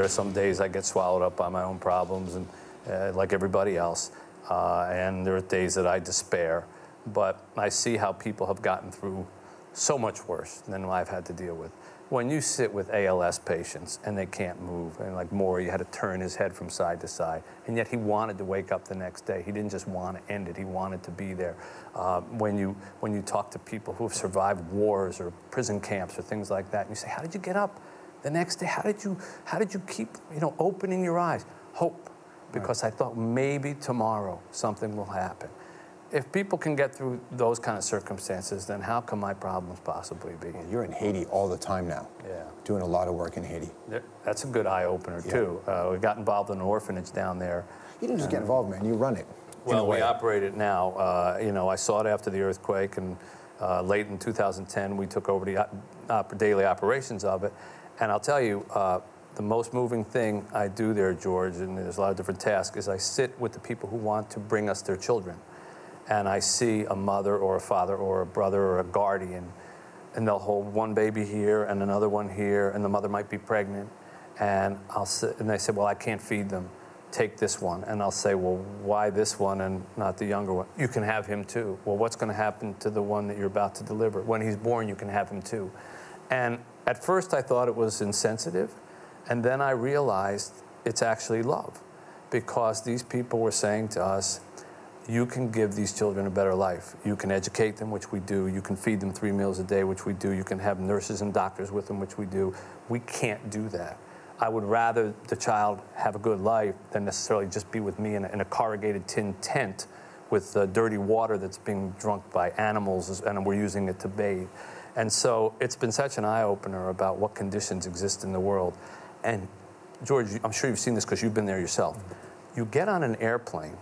There are some days I get swallowed up by my own problems, and like everybody else. And there are days that I despair. But I see how people have gotten through so much worse than I've had to deal with. When you sit with ALS patients and they can't move, and like Morrie had to turn his head from side to side, and yet he wanted to wake up the next day. He didn't just want to end it, he wanted to be there. When you talk to people who have survived wars or prison camps or things like that, and you say, how did you get up the next day? How did you keep, opening your eyes? Hope, because I thought maybe tomorrow something will happen. If people can get through those kind of circumstances, then how can my problems possibly be? You're in Haiti all the time now. Yeah. Doing a lot of work in Haiti. That's a good eye-opener, too. We got involved in an orphanage down there. You didn't just get involved, man. You run it. Well, we operate it now. I saw it after the earthquake, and late in 2010, we took over the daily operations of it. And I'll tell you, the most moving thing I do there, George, and there's a lot of different tasks, is I sit with the people who want to bring us their children. And I see a mother or a father or a brother or a guardian, and they'll hold one baby here and another one here, and the mother might be pregnant. And they say, well, I can't feed them. Take this one. And I'll say, well, why this one and not the younger one? You can have him too. Well, what's going to happen to the one that you're about to deliver? When he's born, you can have him too. And at first, I thought it was insensitive. And then I realized it's actually love, because these people were saying to us, you can give these children a better life. You can educate them, which we do. You can feed them 3 meals a day, which we do. You can have nurses and doctors with them, which we do. We can't do that. I would rather the child have a good life than necessarily just be with me in a corrugated tin tent with dirty water that's being drunk by animals, and we're using it to bathe. And so it's been such an eye-opener about what conditions exist in the world. And George, I'm sure you've seen this because you've been there yourself. You get on an airplane,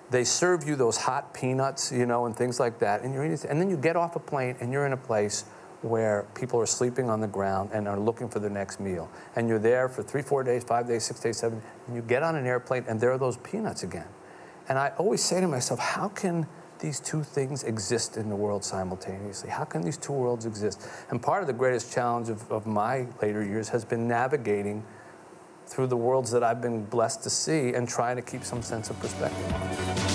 they serve you those hot peanuts, and things like that, and you're eating, and then you get off a plane and you're in a place where people are sleeping on the ground and are looking for their next meal. And you're there for 3, 4 days, 5 days, 6 days, 7, and you get on an airplane and there are those peanuts again. And I always say to myself, how can these two things exist in the world simultaneously? How can these two worlds exist? And part of the greatest challenge of my later years has been navigating through the worlds that I've been blessed to see and trying to keep some sense of perspective on it.